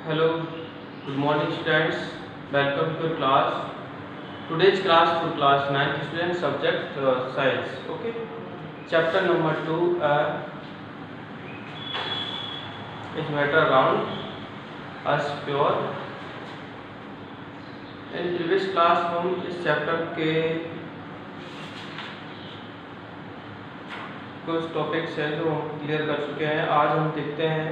Hello, good morning students. Welcome to your class. Today's class for class 9th student subject science. Okay. Chapter number 2 is matter around us pure. In previous class हम इस chapter के कुछ topics हैं जो हम clear कर चुके हैं। आज हम देखते हैं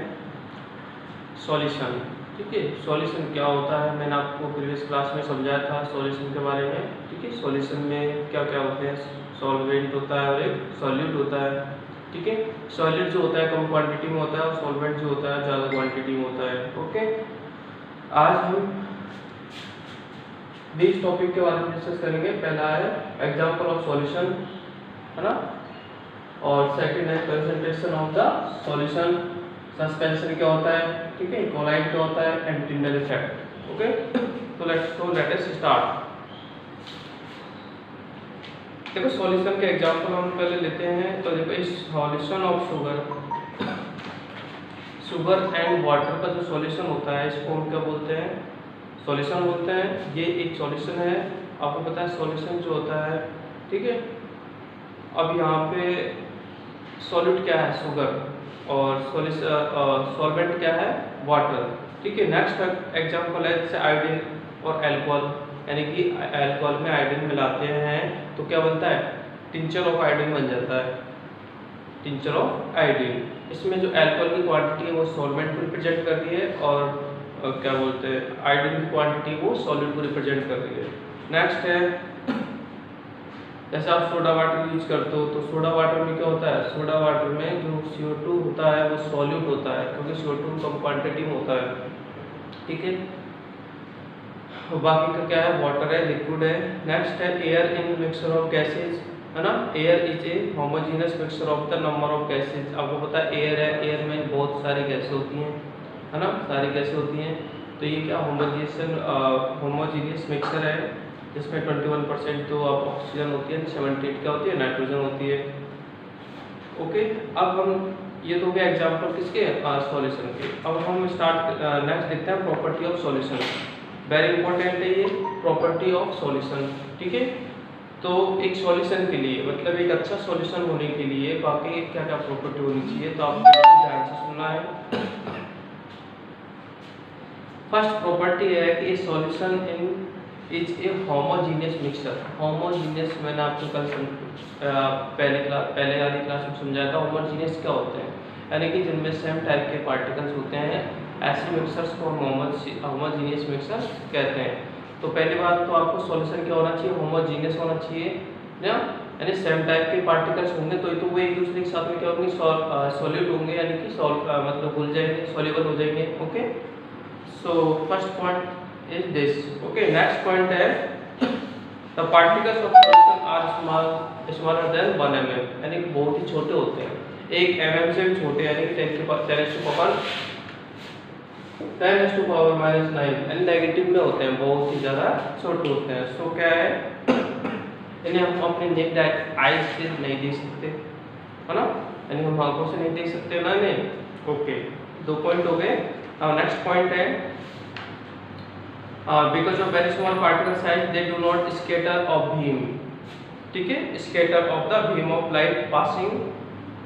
सॉल्यूशन। ठीक है, सॉल्यूशन क्या होता है मैंने आपको प्रीवियस क्लास में समझाया था सॉल्यूशन के बारे में। ठीक है, सॉल्यूशन में क्या क्या होते हैं, सॉल्वेंट होता है और एक सॉल्यूट होता है। ठीक है, सॉल्यूट जो होता है कम क्वांटिटी में होता है और सॉल्वेंट जो होता है ज़्यादा क्वांटिटी में होता है। ओके, आज हम 20 टॉपिक के बारे में डिस्कस करेंगे। पहला है एग्जाम्पल ऑफ सॉल्यूशन, है ना, और सेकंड है concentration of the solution, suspension क्या होता है, ठीक है, कोलाइड क्या होता है, एंड टिंडल इफेक्ट। ओके, तो लेट अस स्टार्ट। देखो सॉल्यूशन के एग्जांपल हम पहले लेते हैं। तो देखो इस solution of sugar and water का जो सॉल्यूशन होता है इसको हम क्या बोलते हैं, सॉल्यूशन बोलते हैं। ये एक सॉल्यूशन है, आपको पता है सॉल्यूशन जो होता है। ठीक है, अब यहाँ पे सॉल्यूट क्या है, शुगर, और सॉल्वेंट क्या है, वाटर। ठीक है, नेक्स्ट एग्जांपल है जैसे आयोडीन और अल्कोहल, यानी कि अल्कोहल में आयोडीन मिलाते हैं तो क्या बनता है, टिंचर ऑफ आयोडीन बन जाता है, टिंचर ऑफ आयोडीन। इसमें जो अल्कोहल की क्वांटिटी है वो सॉल्वेंट को रिप्रेजेंट कर रही है और क्या बोलते हैं आयोडीन की क्वांटिटी वो सॉल्यूट को रिप्रेजेंट कर रही है। नेक्स्ट है जैसे आप सोडा वाटर यूज करते हो तो सोडा वाटर में क्या होता है, सोडा वाटर में जो CO2 होता है वो सॉल्यूट होता है क्योंकि CO2 कम क्वांटिटी में होता है। ठीक है, बाकी का क्या है, वाटर है, लिक्विड है। नेक्स्ट है air in mixture of gases, है ना, air is a homogeneous mixture of the number of gases. आपको पता है एयर है, एयर में बहुत सारी गैसें होती हैं, है ना, सारी गैसें होती हैं। तो ये क्या होमोजेनियस मिक्सचर है जिसमें 21% तो ऑक्सीजन होती है, 78 क्या होती है, नाइट्रोजन होती है। ओके, अब हम ये तो गया एग्जांपल किसके, सॉल्यूशन के। अब हम स्टार्ट नेक्स्ट देखते हैं property of solution. Very important है ये प्रॉपर्टी ऑफ सॉल्यूशन। ठीक है, तो एक सॉल्यूशन के लिए मतलब एक अच्छा सॉल्यूशन होने के लिए बाकी क्या क्या प्रॉपर्टी होनी चाहिए, तो आपको ध्यान से सुनना है। फर्स्ट प्रॉपर्टी है कि solution in is a homogeneous mixture. Homogeneous मैंने आपको कल पहले वाली क्लास में समझाया था। होमोजीनियस क्या होते हैं, यानी कि जिनमें सेम टाइप के पार्टिकल्स होते हैं, ऐसे मिक्सर्स को हम होमोजीनियस मिक्सर कहते हैं। तो पहली बात तो आपको सॉल्यूशन क्या होना चाहिए, होमोजीनियस होना चाहिए ना, यानी सेम टाइप के पार्टिकल्स होंगे तो वो एक दूसरे के साथ में क्या होंगे, सॉल्यूट होंगे, यानी कि मतलब घुल जाएंगे, सॉल्युबल हो जाएंगे। Okay, so first point is this. Okay, next point है the particles of solution are smaller than 1 mm, यानी बहुत ही छोटे होते हैं, 1 mm से भी छोटे, यानी कि 10 to power minus 9, यानी नेगेटिव में होते हैं, बहुत ही ज़्यादा छोटे होते हैं। सो क्या है, इन्हें हम अपने नेक्ड आईज से नहीं देख सकते, है ना, यानी हम आंखों से नहीं देख सकते ना इन्हें। ओके, 2 पॉइंट हो गए। अब नेक्स्ट पॉइंट है because of very small particle size they do not scatter of beam। ठीक है, scatter of the beam of light passing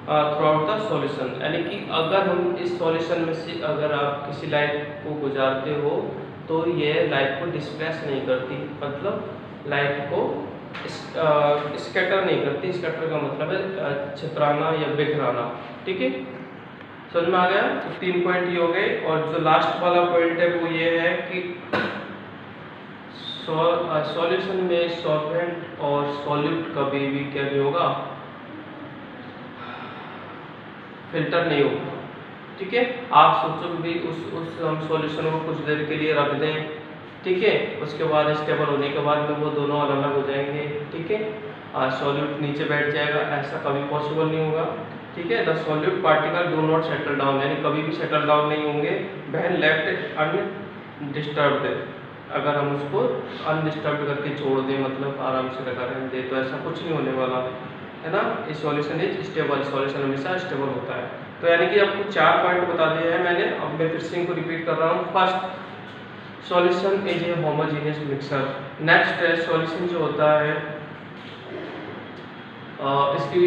throughout the solution, यानी कि अगर हम इस सॉल्यूशन में से अगर आप किसी लाइट को गुजारते हो तो ये लाइट को डिस्प्लेस नहीं करती, मतलब लाइट को स्कैटर नहीं करती। स्कैटर का मतलब है छितराना या बिखराना। ठीक है, समझ में आ गया। तो 3 पॉइंट ये हो गए, और जो लास्ट वाला पॉइंट है वो ये है कि सॉल्यूशन में सॉल्वेंट और सॉल्यूट कभी भी क्या नहीं होगा, फिल्टर नहीं होगा। ठीक है, आप सोचो भी उस हम सॉल्यूशन को कुछ देर के लिए रख दें, ठीक है, उसके बाद स्टेबल होने के बाद में वो दोनों अलग अलग हो जाएंगे। ठीक है, सॉल्यूट नीचे बैठ जाएगा, ऐसा कभी पॉसिबल नहीं होगा। ठीक है, the solute particle do not settle down, यानी कभी भी सेटल डाउन नहीं होंगे व्हेन लेफ्ट अनडिस्टर्ब्ड। अगर हम उसको अनडिस्टर्ब करके छोड़ दें, मतलब आराम से लगा रहने दें, तो ऐसा कुछ नहीं होने वाला, है ना। इस सॉल्यूशन इज स्टेबल, सॉल्यूशन हमेशा स्टेबल होता है। तो यानी कि आपको 4 पॉइंट बता दिए हैं मैंने, अब मैं फिर से इनको रिपीट कर रहा हूँ। First, solution is a homogeneous mixer. Next है, सॉल्यूशन जो होता है इसकी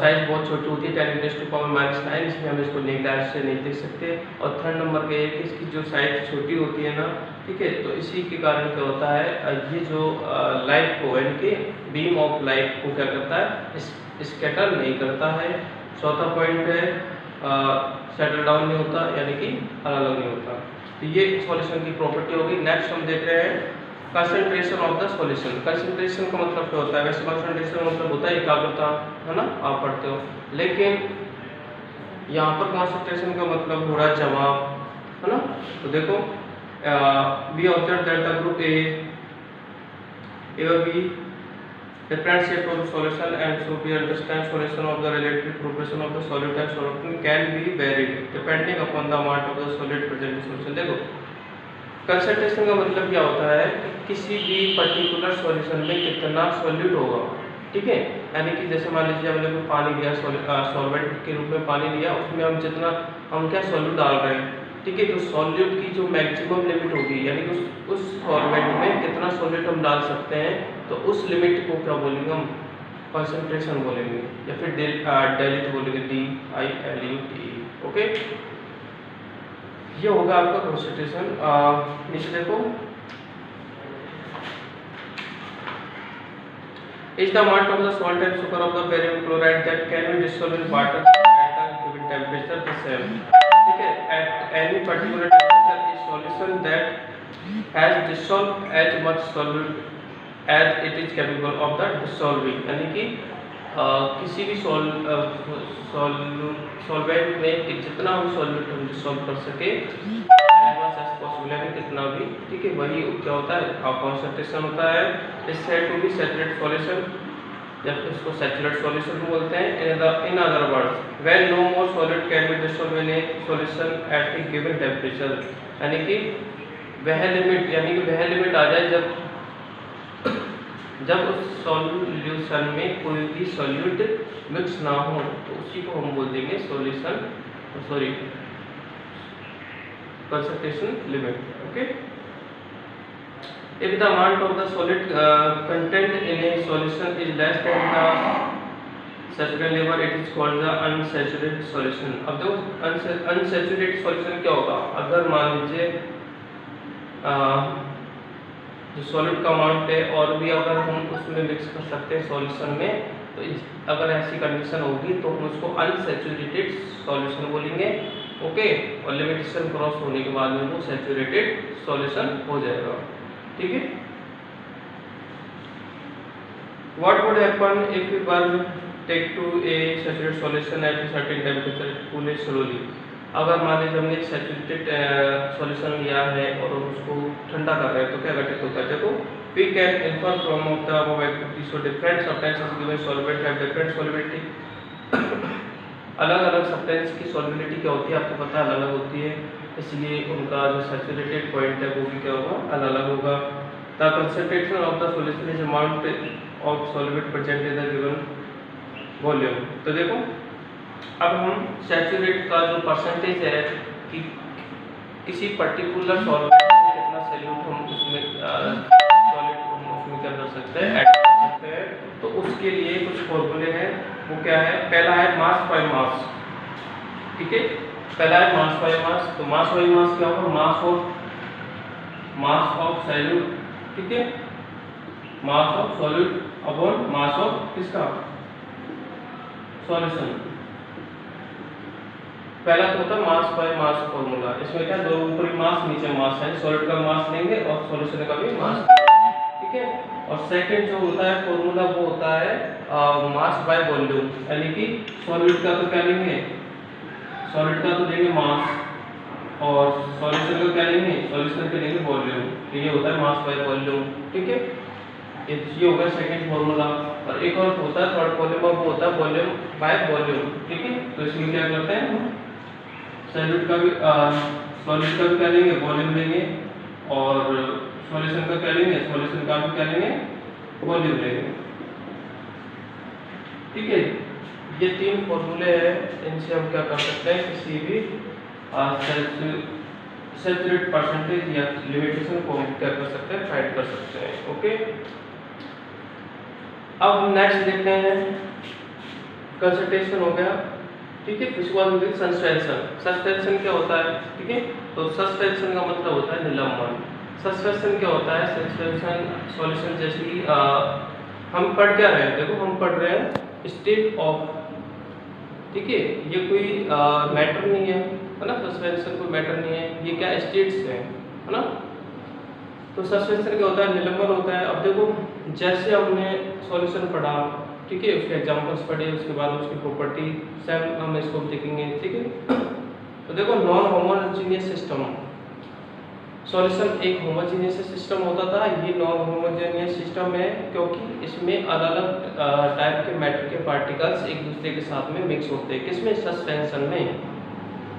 साइज बहुत छोटी होती है, 10⁻⁻⁹, इसमें हम इसको नेगेटिव से नहीं देख सकते। और थर्ड नंबर पे है कि इसकी जो साइज छोटी होती है ना, ठीक है, तो इसी के कारण क्या होता है, ये जो लाइट को यानी कि बीम ऑफ लाइट को क्या करता है, स्कैटर नहीं करता है। चौथा पॉइंट है सेटल डाउन नहीं होता, यानी कि अलग नहीं होता। तो ये सॉल्यूशन की प्रॉपर्टी होगी। नेक्स्ट हम देख रहे हैं concentration of the solution. Concentration का मतलब क्या होता है, वैसे कंसंट्रेशन का मतलब होता है एकाग्रता, है ना, आप पढ़ते हो, लेकिन यहाँ पर कंसंट्रेशन का मतलब हो रहा है जमाव, है ना। तो देखो, we observe that the group A और B different shape of solution, and so we understand solution of the relative proportion of the solid and solvent can be varied depending upon the amount of the solid present in solution। देखो, concentration का मतलब क्या होता है कि किसी भी particular solution में कितना सॉल्यूट होगा, ठीक है। यानी कि जैसे मान लीजिए हमने कोई पानी लिया, सॉल्वेंट के रूप में पानी लिया, उसमें हम जितना हम क्या सॉल्यूट डाल रहे हैं, ठीक है, तो सॉल्यूट की जो मैक्सिमम लिमिट होगी, यानी कि उस सॉल्वेंट में कितना सॉल्यूट हम डाल सकते हैं, तो उस लिमिट को क्या बोलेंगे हम, कंसंट्रेशन बोलेंगे, या फिर डेलिट बोलेंगे, DILUT। ओके, ये होगा आपका कंसंट्रेशन। नीचे देखो, is the amount of the salt and sugar of the barium chloride that can be dissolved in water at a given temperature the same, ठीक है। at any particular temperature a solution that has dissolved as much solute as it is capable of the dissolving, यानी कि किसी भी solvent में जितना हम solute हम डिसॉल्व कर सके पॉसिबल है कितना भी, ठीक है, वही क्या होता है, कंसंट्रेशन होता है। Is said to be saturated solution, जब इसको सैचुरेटेड सॉल्यूशन बोलते हैं। In other words, when no more solid can be dissolve in a solution at a given temperature, यानी कि वह लिमिट, यानी कि वह लिमिट आ जाए जब उस सॉल्यूशन में कोई भी सॉल्यूट मिक्स ना हो, तो उसी को हम बोल देंगे solution, sorry, concentration limit। okay, if the amount of the solid content in a solution is less than the saturated level, it is called the unsaturated solution। अब देखो unsaturated solution क्या होगा, अगर मान लीजिए जो सॉलिड का अमाउंट है और भी अगर हम उसमें मिक्स कर सकते हैं सॉल्यूशन में, तो अगर ऐसी कंडीशन होगी तो हम उसको अनसैचुरेटेड सॉल्यूशन बोलेंगे। ओके, और लिमिटेशन क्रॉस होने के बाद में वो सैचुरेटेड सॉल्यूशन हो जाएगा, ठीक है। What would happen if we were take to a saturated solution at a certain temperature cool slowly. अगर मान लीजिए हमने एक सैचुरेटेड सॉल्यूशन लिया है और उसको ठंडा कर रहे हैं, तो क्या घटित होता है, देखो, we can infer from of the above activity so different substances given solvent have different solubility. अलग अलग सब्सटेंस की सॉल्युबिलिटी क्या होती है आपको पता है, अलग अलग होती है, इसलिए उनका जो सैचुरेटेड पॉइंट है वो भी क्या होगा, अलग अलग होगा। The concentration of the solution is amount of solvent present in the given volume. तो देखो, अब हम सैचुरेट का जो परसेंटेज है कि किसी पर्टिकुलर सॉल्वेंट में कितना सॉल्यूट हम उसमें सॉलिड हम उसमें क्या कर सकते हैं, ऐड कर सकते हैं, तो उसके लिए कुछ फॉर्मूले हैं। वो क्या है, पहला है मास बाय मास, ठीक है, पहला है मास बाय मास। तो मास बाय मास क्या होगा, मास ऑफ सॉल्यूट, ठीक है, mass of solute upon mass of किसका, सॉल्यूशन। पहला तो होता है मास बाय मास फॉर्मूला, इसमें क्या दो ऊपरी मास नीचे मास है, सॉलिड का मास लेंगे और सॉल्यूशन का भी मास, ठीक है। और सेकंड जो होता है फॉर्मूला वो होता है मास बाय वॉल्यूम, यानी कि सॉलिड का तो क्या लेंगे, सॉलिड का तो लेंगे मास और सॉल्यूशन का क्या लेंगे, सॉल्यूशन का लेंगे वॉल्यूम, तो ये होता है मास बाय वॉल्यूम, ठीक है। ये होगा सेकंड फॉर्मूला। और एक और होता है थर्ड फॉर्मूला, वो होता है वॉल्यूम बाय वॉल्यूम, ठीक है। तो इसमें क्या करते हैं, सॉलिड का भी क्या लेंगे, वॉल्यूम लेंगे, और सॉल्यूशन का क्या लेंगे, सॉल्यूशन का भी क्या लेंगे, वॉल्यूम लेंगे, ठीक है। ये 3 फॉर्मूले हैं, इनसे हम क्या कर सकते हैं, किसी भी सैचुरेट परसेंटेज या लिमिटेशन को हम क्या कर सकते हैं, फाइंड कर सकते हैं। ओके, अब हम नेक्स्ट देखते हैं, कंसंट्रेशन हो गया, ठीक है। उसके बाद हम देखते हैं सस्पेंशन। सस्पेंशन क्या होता है, ठीक है। तो सस्पेंशन का मतलब होता है निलंबन। सस्पेंशन क्या होता है, सस्पेंशन सॉल्यूशन जैसी हम पढ़ क्या रहे हैं, देखो हम पढ़ रहे हैं स्टेट ऑफ, ठीक है। ये कोई मैटर नहीं है ना, सस्पेंशन कोई मैटर नहीं है, ये क्या स्टेट्स है ना। तो सस्पेंशन क्या होता है, निलंबन होता है। अब देखो जैसे हमने सॉल्यूशन पढ़ा, ठीक है, उसके एग्जांपल्स पढ़े, उसके बाद उसकी प्रॉपर्टी सेम हम इसको देखेंगे, ठीक है। तो देखो नॉन होमोजेनियस सिस्टम, सॉल्यूशन एक होमोजेनियस सिस्टम होता था, ये नॉन होमोजेनियस सिस्टम है क्योंकि इसमें अलग अलग टाइप के मैटर के पार्टिकल्स एक दूसरे के साथ में मिक्स होते हैं, किसमें, सस्पेंशन में।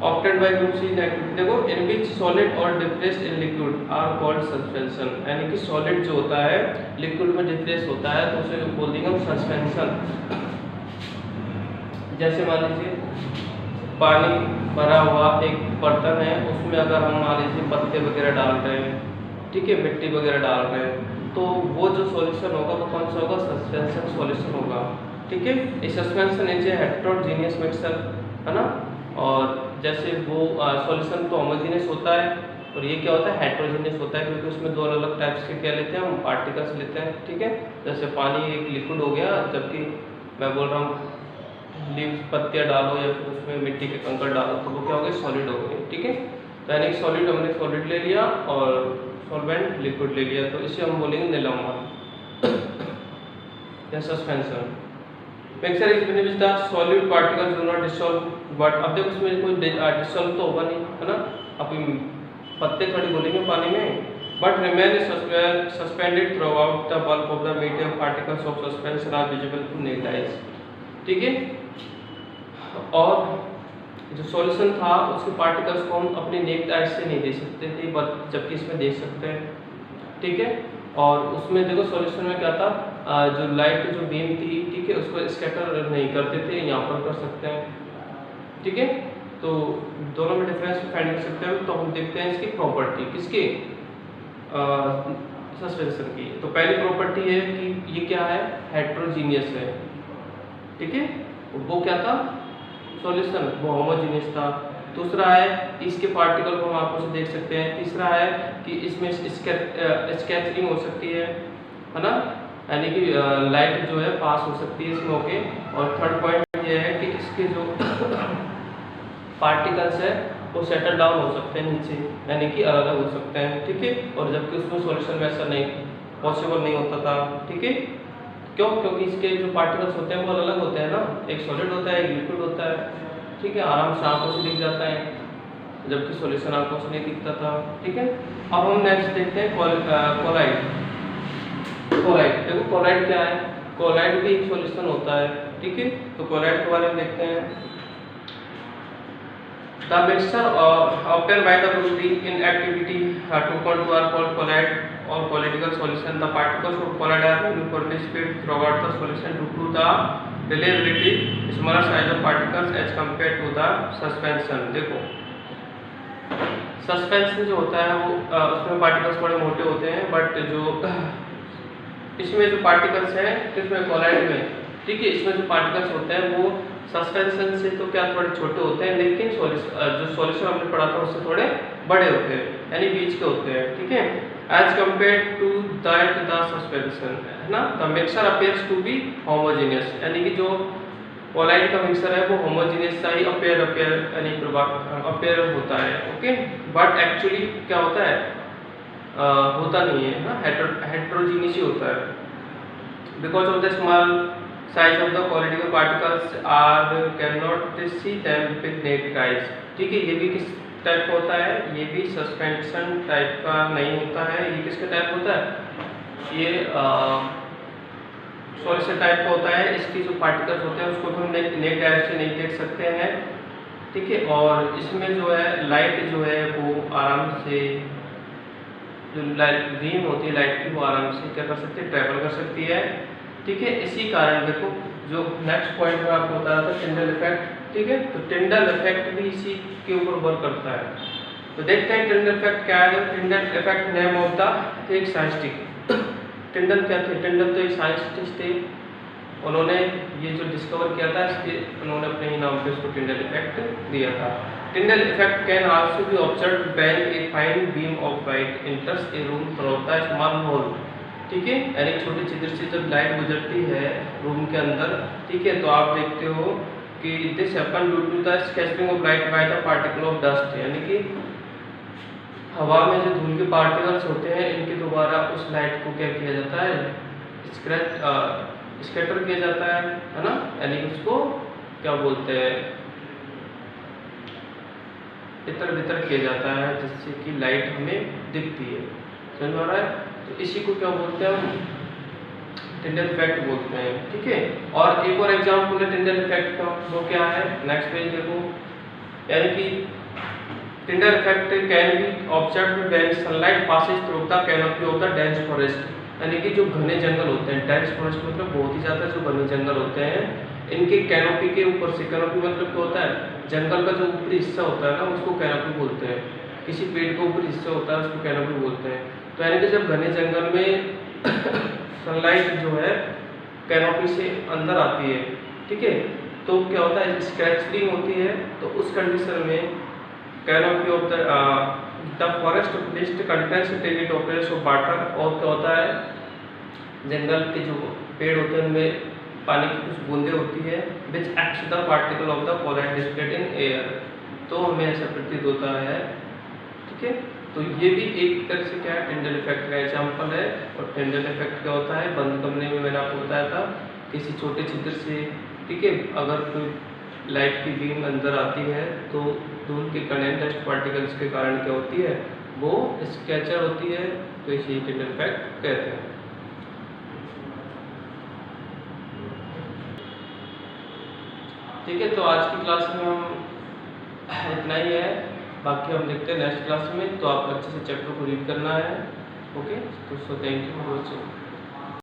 Obtained by groups in activity, देखो इन विच सॉलिड और dispersed in liquid are called suspension, यानी कि सॉलिड जो होता है लिक्विड में डिप्रेस होता है तो उसे बोल देंगे हम सस्पेंशन। जैसे मान लीजिए पानी भरा हुआ एक बर्तन है, उसमें अगर हम मान लीजिए पत्ते वगैरह डाल रहे हैं, ठीक है, मिट्टी वगैरह डाल रहे हैं, तो वो जो सॉल्यूशन होगा वो कौन सा होगा, सस्पेंशन सॉल्यूशन होगा, ठीक है। इस suspension is a heterogeneous mixture, है ना। और जैसे वो सॉल्यूशन तो होमोजेनियस होता है और ये क्या होता है, हेटेरोजेनियस होता है, क्योंकि उसमें दो अलग अलग टाइप्स के क्या लेते हैं हम, पार्टिकल्स लेते हैं, ठीक है। जैसे पानी एक लिक्विड हो गया, जबकि मैं बोल रहा हूँ लीव्स पत्तियाँ डालो या फिर उसमें मिट्टी के कंकड़ डालो तो वो क्या हो गए, सॉलिड हो गए, ठीक है। तो यानी सॉलिड हमने सॉलिड ले लिया और सॉल्वेंट लिक्विड ले लिया, तो इसे हम बोलेंगे निलंबन या suspension. Mixture is when which the solid particles do not dissolve, but अब देखो उसमें कोई डिसॉल्व तो होगा नहीं, है ना। अब पत्ते थोड़ी बोलेंगे पानी में, but remain suspended throughout the bulk of the medium, particles of suspension are visible to naked eyes, ठीक है। और जो सॉल्यूशन था उसके पार्टिकल्स को हम अपने नेक्ड आइज से नहीं देख सकते थे, बट जबकि इसमें देख सकते हैं, ठीक है। और उसमें देखो सॉल्यूशन में क्या था, जो लाइट जो बीम थी, ठीक है, उसको स्कैटर नहीं करते थे, यहाँ पर कर सकते हैं, ठीक है। तो दोनों में डिफरेंस फाइंड कर सकते हैं। तो हम देखते हैं इसकी प्रॉपर्टी, किसकी, सस्पेंशन की। तो पहली प्रॉपर्टी है कि ये क्या है, हेटेरोजीनियस है, ठीक है। वो क्या था, सॉल्यूशन वो होमोजेनियस था। दूसरा है कि इसके पार्टिकल को हम आपको से देख सकते हैं। तीसरा है कि इसमें स्कैटरिंग हो सकती है ना, यानी कि लाइट जो है पास हो सकती है इसमें, ओके। और थर्ड पॉइंट ये है कि इसके जो पार्टिकल्स है वो सेटल डाउन हो सकते हैं नीचे, यानी कि अलग अलग हो सकते हैं, ठीक है। और जबकि उसमें सॉल्यूशन में ऐसा नहीं पॉसिबल नहीं होता था, ठीक है। क्यों, क्योंकि इसके जो पार्टिकल्स होते हैं वो अलग होते हैं ना, एक सॉलिड होता है एक लिक्विड होता है, ठीक है, आराम से आंखों से दिख जाता है, जबकि सॉल्यूशन आंखों से नहीं दिखता था, ठीक है। अब हम नेक्स्ट देखते हैं कोलाइड। कोलाइड, देखो कोलाइड क्या है, कोलाइड भी एक सॉल्यूशन होता है, ठीक है। तो कोलाइड के बारे में देखते हैं। The mixture obtained by the proceeding in activity to contour are called colloid or colloidal solution. The particles of colloid are uniformly spread throughout the solution due to the relatively smaller size of particles as compared to the suspension. देखो suspension जो होता है वो उसमें particles बड़े मोटे होते हैं, बट जो इसमें जो पार्टिकल्स हैं, इसमें कोलाइड में, ठीक है, इसमें जो पार्टिकल्स होते हैं वो सस्पेंशन से तो क्या थोड़े छोटे होते हैं, लेकिन जो सॉल्यूशन हमने पढ़ा था उससे थोड़े बड़े होते हैं, यानी बीच के होते हैं, ठीक है। As compare to that the suspension, है ना, the mixture appears to be homogeneous, यानी कि जो कोलाइड का मिक्सचर है वो होमोजेनियस सा ही अपीयर यानी अपीयर होता है, ओके। बट एक्चुअली क्या होता है, होता नहीं है ना, हेटेरोजीनियस ही होता है। Because of the small size of the colloidal particles are can not see them with naked eyes, ठीक है। ये भी किस टाइप का होता है, ये भी सस्पेंशन टाइप का नहीं होता है। ये किसका टाइप होता है, ये सॉल्यूशन टाइप का होता है। इसकी जो पार्टिकल्स होते हैं उसको हम नेक्ड आइज से नहीं देख सकते हैं, ठीक है। और इसमें जो है लाइट जो है वो आराम से, जो लाइट बीम होती है लाइट की, वो आराम से क्या कर सकती है, ट्रैवल कर सकती है, ठीक है। इसी कारण देखो जो नेक्स्ट पॉइंट में आपको बता रहा था टिंडल इफेक्ट, ठीक है। तो टिंडल इफेक्ट भी इसी के ऊपर वर्क करता है। तो देखते हैं टिंडल इफेक्ट क्या है। Tyndall effect name of the एक साइंटिस्ट। टिंडल क्या थे? टिंडल तो एक साइंटिस्ट थे, उन्होंने ये जो डिस्कवर किया था इसके उन्होंने अपने ही नाम पे उसको टिंडल इफेक्ट दिया था। Tyndall effect can also be observed when a fine beam of light enters a room through the small hole, ठीक है। यानी छोटी छिद्र से जब लाइट गुजरती है रूम के अंदर, ठीक है, तो आप देखते हो कि this happen due to the scattering of light by the particle of dust, यानी कि हवा में जो धूल के पार्टिकल्स होते हैं इनके द्वारा उस लाइट को क्या किया जाता है, स्कैटर किया जाता है ना, यानी उसको क्या बोलते हैं, इतर बितर किया जाता है जिससे कि लाइट हमें दिखती है। समझ में आ रहा है? तो इसी को क्या बोलते हैं हम, टिंडल इफेक्ट बोलते हैं, ठीक है। और एक और एग्जांपल है टिंडल इफेक्ट का, वो क्या है, नेक्स्ट पेज देखो। यानी कि टिंडल effect can be observed when sunlight passes through the canopy of the dense forest, यानी कि जो घने जंगल होते हैं, डेंस फॉरेस्ट मतलब बहुत ही ज़्यादा जो घने जंगल होते हैं, इनके कैनोपी के ऊपर से, कैनोपी मतलब क्या होता है, जंगल का जो ऊपरी हिस्सा होता है ना उसको कैनोपी बोलते हैं। किसी पेड़ का ऊपरी हिस्सा होता है उसको कैनोपी बोलते हैं। तो यानी कि जब घने जंगल में सनलाइट जो है कैनोपी से अंदर आती है, ठीक है, तो क्या होता है, स्कैटरिंग होती है। तो उस कंडीशन में canopy of the forest mist contains tiny droplets of water, और क्या होता है, जंगल के जो पेड़ होते हैं उनमें पानी की कुछ बूंदें होती है, which act the particle of the forest displayed in air, तो हमें ऐसा प्रतीत होता है, ठीक है। तो ये भी एक तरह से क्या है, टिंडल इफेक्ट का एग्जाम्पल है। और टिंडल इफेक्ट क्या होता है, बंद कमरे में मैंने आपको बताया था, किसी छोटे छिद्र से, ठीक है, अगर कोई लाइट की बीम अंदर आती है तो धूल के कण डस्ट पार्टिकल्स के कारण क्या होती है, वो स्कैचर होती है, तो इसे टिंडल इफेक्ट कहते हैं। ठीक है, तो आज की क्लास में हम इतना ही है, बाकी हम देखते हैं नेक्स्ट क्लास में। तो आप अच्छे से चैप्टर को रीड करना है, ओके। तो so thank you for watching.